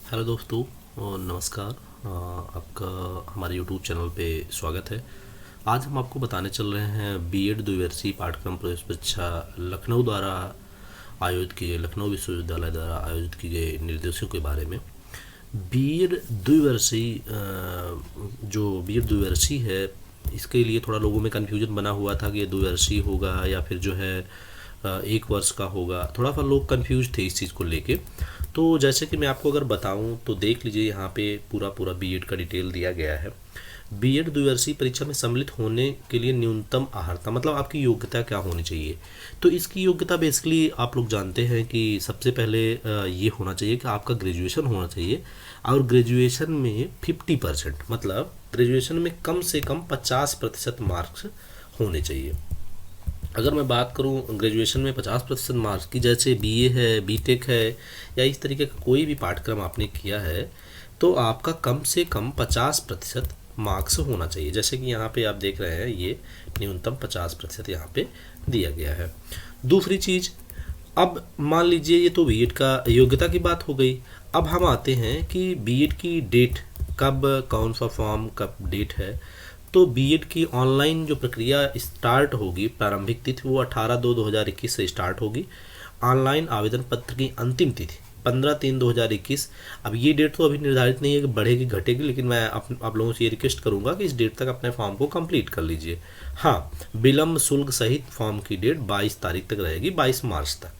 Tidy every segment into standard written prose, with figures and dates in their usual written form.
Hello दोस्तों और नमस्कार। आपका हमारे यूट्यूब चैनल पे स्वागत है। आज हम आपको बताने चल रहे हैं बीएड द्विवर्षीय पाठ्यक्रम प्रवेश परीक्षा लखनऊ द्वारा आयोजित की गई, लखनऊ विश्वविद्यालय द्वारा आयोजित की गई निर्देशों के बारे में। बीएड द्विवर्षीय जो बीएड द्विवर्षीय है, इसके लिए थोड़ा लोगों में कन्फ्यूजन बना हुआ था कि ये द्विवर्षीय होगा या फिर जो है एक वर्ष का होगा। थोड़ा सा लोग कंफ्यूज थे इस चीज़ को लेके। तो जैसे कि मैं आपको अगर बताऊं तो देख लीजिए, यहाँ पे पूरा पूरा बीएड का डिटेल दिया गया है। बीएड द्विवर्षीय परीक्षा में सम्मिलित होने के लिए न्यूनतम अर्हता मतलब आपकी योग्यता क्या होनी चाहिए। तो इसकी योग्यता बेसिकली आप लोग जानते हैं कि सबसे पहले ये होना चाहिए कि आपका ग्रेजुएशन होना चाहिए, और ग्रेजुएशन में 50% मतलब ग्रेजुएशन में कम से कम 50% मार्क्स होने चाहिए। अगर मैं बात करूं ग्रेजुएशन में 50% मार्क्स की, जैसे बीए है, बीटेक है या इस तरीके का कोई भी पाठ्यक्रम आपने किया है, तो आपका कम से कम 50% मार्क्स होना चाहिए। जैसे कि यहाँ पे आप देख रहे हैं, ये न्यूनतम 50% यहाँ पे दिया गया है। दूसरी चीज़, अब मान लीजिए ये तो बीएड का योग्यता की बात हो गई। अब हम आते हैं कि बीएड की डेट कब, कौन सा फॉर्म कब डेट है। तो बीएड की ऑनलाइन जो प्रक्रिया स्टार्ट होगी, प्रारंभिक तिथि वो 18/2/2021 से स्टार्ट होगी। ऑनलाइन आवेदन पत्र की अंतिम तिथि 15/3/2021। अब ये डेट तो अभी निर्धारित नहीं है कि बढ़ेगी घटेगी, लेकिन मैं आप लोगों से ये रिक्वेस्ट करूंगा कि इस डेट तक अपने फॉर्म को कंप्लीट कर लीजिए। हाँ, विलम्ब शुल्क सहित फॉर्म की डेट 22 तारीख तक रहेगी, 22 मार्च तक।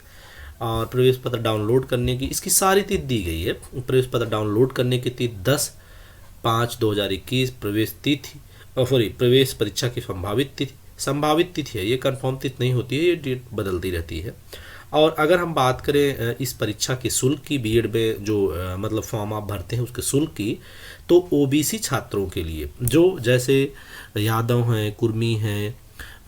और प्रवेश पत्र डाउनलोड करने की इसकी सारी तिथि दी गई है। प्रवेश पत्र डाउनलोड करने की तिथि 10/5/2021। प्रवेश तिथि प्रवेश परीक्षा की संभावित तिथि है, ये कंफर्म तिथि नहीं होती है, ये डेट बदलती रहती है। और अगर हम बात करें इस परीक्षा के शुल्क की, बीएड में जो मतलब फॉर्म आप भरते हैं उसके शुल्क की, तो ओबीसी छात्रों के लिए, जो जैसे यादव हैं, कुर्मी हैं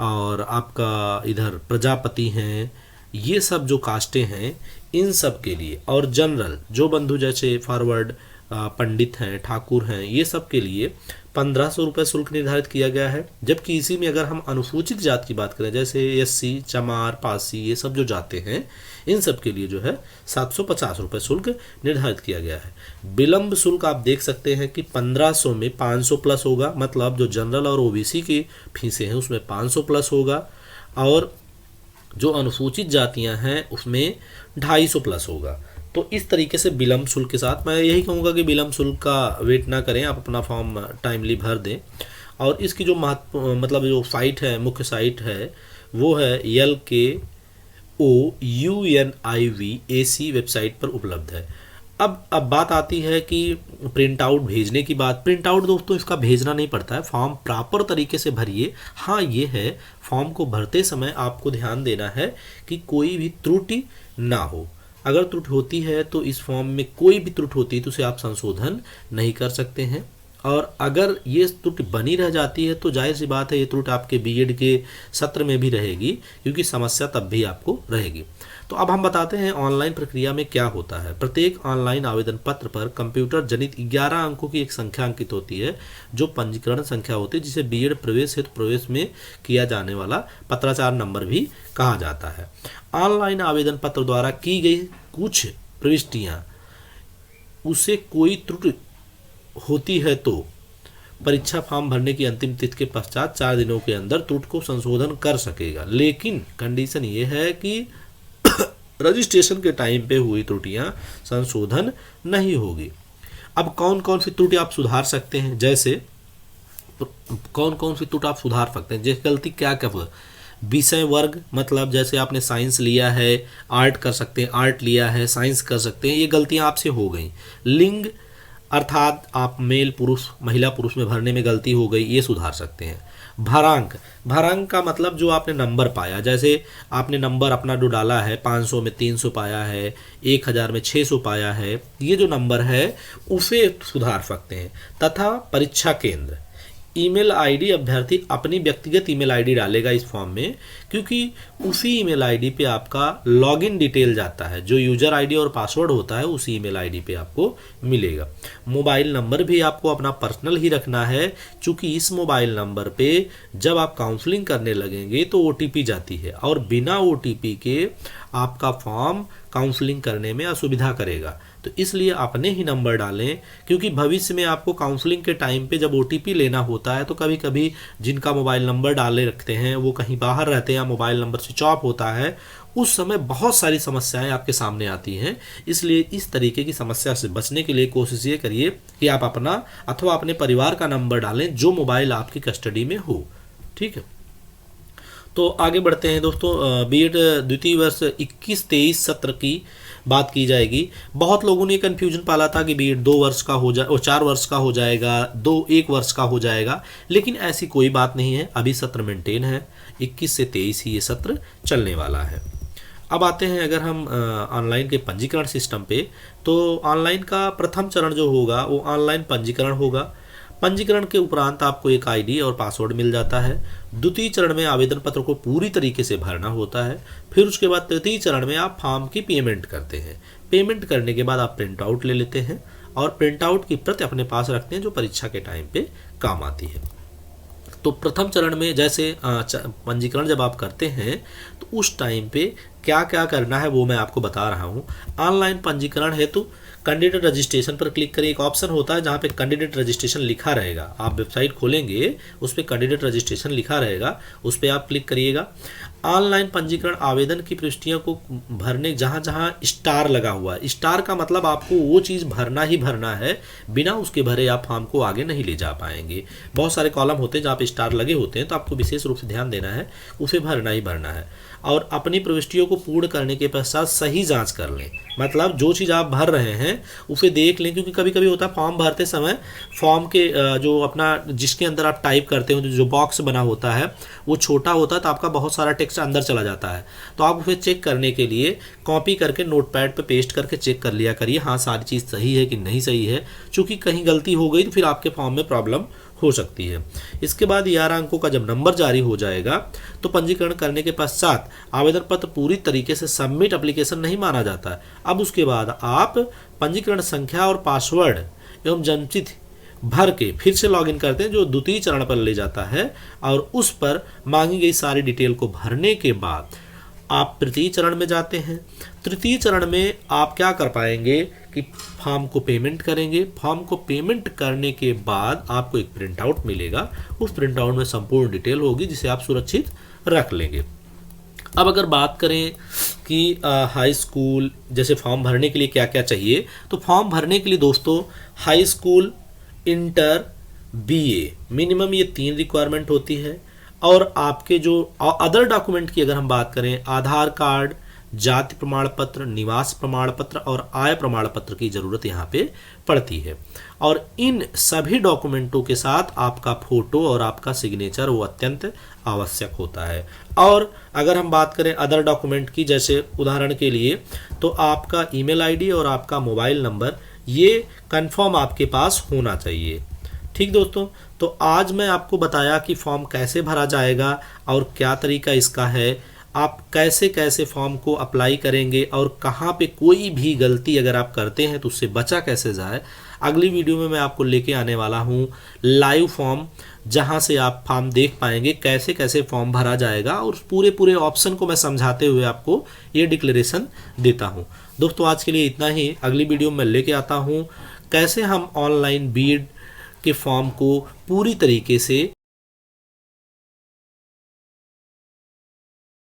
और आपका इधर प्रजापति हैं, ये सब जो कास्टें हैं इन सब के लिए, और जनरल जो बंधु जैसे फॉरवर्ड पंडित हैं, ठाकुर हैं, ये सब के लिए 1500 रुपये शुल्क निर्धारित किया गया है। जबकि इसी में अगर हम अनुसूचित जात की बात करें, जैसे एससी, चमार, पासी, ये सब जो जाते हैं, इन सब के लिए जो है 750 रुपये शुल्क निर्धारित किया गया है। विलम्ब शुल्क आप देख सकते हैं कि 1500 में 500 प्लस होगा, मतलब जो जनरल और ओबीसी की फीसें हैं उसमें 500 प्लस होगा, और जो अनुसूचित जातियां हैं उसमें 250 प्लस होगा। तो इस तरीके से विलम्ब शुल्क के साथ मैं यही कहूँगा कि विलम्ब शुल्क का वेट ना करें, आप अपना फॉर्म टाइमली भर दें। और इसकी जो मतलब जो साइट है, मुख्य साइट है, वो है LKOUNIVAC वेबसाइट पर उपलब्ध है। अब बात आती है कि प्रिंट आउट भेजने की बात। प्रिंट आउट दोस्तों इसका भेजना नहीं पड़ता है, फॉर्म प्रॉपर तरीके से भरिए। हाँ, ये है फॉर्म को भरते समय आपको ध्यान देना है कि कोई भी त्रुटि ना हो। अगर त्रुटि होती है तो इस फॉर्म में कोई भी त्रुटि होती है तो उसे आप संशोधन नहीं कर सकते हैं, और अगर ये त्रुटि बनी रह जाती है तो जाहिर सी बात है ये त्रुटि आपके बीएड के सत्र में भी रहेगी, क्योंकि समस्या तब भी आपको रहेगी। तो अब हम बताते हैं ऑनलाइन प्रक्रिया में क्या होता है। प्रत्येक ऑनलाइन आवेदन पत्र पर कंप्यूटर जनित 11 अंकों की एक संख्या अंकित होती है, जो पंजीकरण संख्या होती है, जिसे बीएड प्रवेश हेतु प्रवेश में किया जाने वाला पत्राचार नंबर भी कहा जाता है। ऑनलाइन आवेदन पत्र द्वारा की गई कुछ प्रविष्टियां, उसे कोई त्रुटि होती है तो परीक्षा फॉर्म भरने की अंतिम तिथि के पश्चात 4 दिनों के अंदर त्रुटि को संशोधन कर सकेगा। लेकिन कंडीशन ये है कि रजिस्ट्रेशन के टाइम पे हुई त्रुटियां संशोधन नहीं होगी। अब कौन कौन सी त्रुटि आप सुधार सकते हैं, जैसे कौन कौन सी त्रुटि आप सुधार सकते हैं, जैसे गलती क्या क्या। विषय वर्ग मतलब जैसे आपने साइंस लिया है, आर्ट कर सकते हैं, आर्ट लिया है, साइंस कर सकते हैं, ये गलतियां आपसे हो गई। लिंग अर्थात आप मेल पुरुष, महिला पुरुष में भरने में गलती हो गई, ये सुधार सकते हैं। भरांक का मतलब जो आपने नंबर पाया, जैसे आपने नंबर अपना जो डाला है 500 में 300 पाया है, 1000 में 600 पाया है, ये जो नंबर है उसे सुधार सकते हैं। तथा परीक्षा केंद्र, ईमेल आईडी अभ्यर्थी अपनी व्यक्तिगत ईमेल आईडी डालेगा इस फॉर्म में, क्योंकि उसी ईमेल आईडी पे आपका लॉगिन डिटेल जाता है, जो यूजर आईडी और पासवर्ड होता है उसी ईमेल आईडी पे आपको मिलेगा। मोबाइल नंबर भी आपको अपना पर्सनल ही रखना है, क्योंकि इस मोबाइल नंबर पे जब आप काउंसलिंग करने लगेंगे तो ओटीपी जाती है, और बिना ओटीपी के आपका फॉर्म काउंसलिंग करने में असुविधा करेगा। तो इसलिए अपने ही नंबर डालें, क्योंकि भविष्य में आपको काउंसलिंग के टाइम पे जब OTP लेना होता है तो कभी कभी जिनका मोबाइल नंबर डाले रखते हैं वो कहीं बाहर रहते हैं या मोबाइल नंबर स्विच ऑफ होता है, उस समय बहुत सारी समस्याएं आपके सामने आती हैं। इसलिए इस तरीके की समस्या से बचने के लिए कोशिश ये करिए कि आप अपना अथवा अपने परिवार का नंबर डालें जो मोबाइल आपकी कस्टडी में हो। ठीक है, तो आगे बढ़ते हैं दोस्तों। बीएड द्वितीय वर्ष 21-23 सत्र की बात की जाएगी। बहुत लोगों ने कन्फ्यूजन पाला था कि बीएड 2 वर्ष का हो जाए और 4 वर्ष का हो जाएगा, 1 वर्ष का हो जाएगा, लेकिन ऐसी कोई बात नहीं है। अभी सत्र मेंटेन है, 21 से 23 ही ये सत्र चलने वाला है। अब आते हैं अगर हम ऑनलाइन के पंजीकरण सिस्टम पे, तो ऑनलाइन का प्रथम चरण जो होगा वो ऑनलाइन पंजीकरण होगा। पंजीकरण के उपरांत आपको एक ID और पासवर्ड मिल जाता है। द्वितीय चरण में आवेदन पत्र को पूरी तरीके से भरना होता है। फिर उसके बाद तृतीय चरण में आप फॉर्म की पेमेंट करते हैं। पेमेंट करने के बाद आप प्रिंट आउट ले लेते हैं और प्रिंट आउट की प्रति अपने पास रखते हैं जो परीक्षा के टाइम पे काम आती है। तो प्रथम चरण में जैसे पंजीकरण जब आप करते हैं तो उस टाइम पे क्या क्या करना है वो मैं आपको बता रहा हूँ। ऑनलाइन पंजीकरण हेतु कैंडिडेट रजिस्ट्रेशन पर क्लिक करिए। एक ऑप्शन होता है जहाँ पे कैंडिडेट रजिस्ट्रेशन लिखा रहेगा, आप वेबसाइट खोलेंगे उस पर कैंडिडेट रजिस्ट्रेशन लिखा रहेगा, उस पर आप क्लिक करिएगा। ऑनलाइन पंजीकरण आवेदन की प्रविष्टियों को भरने जहाँ जहाँ स्टार लगा हुआ है, स्टार का मतलब आपको वो चीज़ भरना ही भरना है, बिना उसके भरे आप फॉर्म को आगे नहीं ले जा पाएंगे। बहुत सारे कॉलम होते हैं जहाँ पे स्टार लगे होते हैं, तो आपको विशेष रूप से ध्यान देना है, उसे भरना ही भरना है। और अपनी प्रविष्टियों को पूर्ण करने के पश्चात सही जांच कर लें, मतलब जो चीज़ आप भर रहे हैं उसे देख लें, क्योंकि कभी कभी होता है फॉर्म भरते समय फॉर्म के जो अपना जिसके अंदर आप टाइप करते हो जो बॉक्स बना होता है वो छोटा होता है, तो आपका बहुत सारा टेक्स्ट अंदर चला जाता है। तो आप उसे चेक करने के लिए कॉपी करके नोटपैड पे पेस्ट करके चेक कर लिया करिए, हाँ सारी चीज़ सही है कि नहीं सही है, चूँकि कहीं गलती हो गई तो फिर आपके फॉर्म में प्रॉब्लम हो सकती है। इसके बाद 11 अंकों का जब नंबर जारी हो जाएगा तो पंजीकरण करने के पश्चात आवेदन पत्र पूरी तरीके से सबमिट एप्लीकेशन नहीं माना जाता है। अब उसके बाद आप पंजीकरण संख्या और पासवर्ड एवं जन्मतिथि भर के फिर से लॉगिन करते हैं, जो द्वितीय चरण पर ले जाता है, और उस पर मांगी गई सारी डिटेल को भरने के बाद आप तृतीय चरण में जाते हैं। तृतीय चरण में आप क्या कर पाएंगे कि फॉर्म को पेमेंट करेंगे। फॉर्म को पेमेंट करने के बाद आपको एक प्रिंट आउट मिलेगा, उस प्रिंट आउट में संपूर्ण डिटेल होगी जिसे आप सुरक्षित रख लेंगे। अब अगर बात करें कि हाई स्कूल जैसे फॉर्म भरने के लिए क्या क्या चाहिए, तो फॉर्म भरने के लिए दोस्तों high school, inter, BA minimum ये 3 रिक्वायरमेंट होती है। और आपके जो अदर डॉक्यूमेंट की अगर हम बात करें, आधार कार्ड, जाति प्रमाण पत्र, निवास प्रमाण पत्र और आय प्रमाण पत्र की ज़रूरत यहाँ पे पड़ती है। और इन सभी डॉक्यूमेंटों के साथ आपका फ़ोटो और आपका सिग्नेचर वो अत्यंत आवश्यक होता है। और अगर हम बात करें अदर डॉक्यूमेंट की, जैसे उदाहरण के लिए, तो आपका ईमेल ID और आपका मोबाइल नंबर ये कंफर्म आपके पास होना चाहिए। ठीक दोस्तों, तो आज मैं आपको बताया कि फॉर्म कैसे भरा जाएगा और क्या तरीका इसका है, आप कैसे कैसे फॉर्म को अप्लाई करेंगे और कहाँ पे कोई भी गलती अगर आप करते हैं तो उससे बचा कैसे जाए। अगली वीडियो में मैं आपको लेके आने वाला हूँ लाइव फॉर्म, जहाँ से आप फॉर्म देख पाएंगे कैसे कैसे फॉर्म भरा जाएगा, और पूरे ऑप्शन को मैं समझाते हुए आपको ये डिक्लेरेशन देता हूँ। दोस्तों आज के लिए इतना ही, अगली वीडियो में लेके आता हूँ कैसे हम ऑनलाइन बीएड के फॉर्म को पूरी तरीके से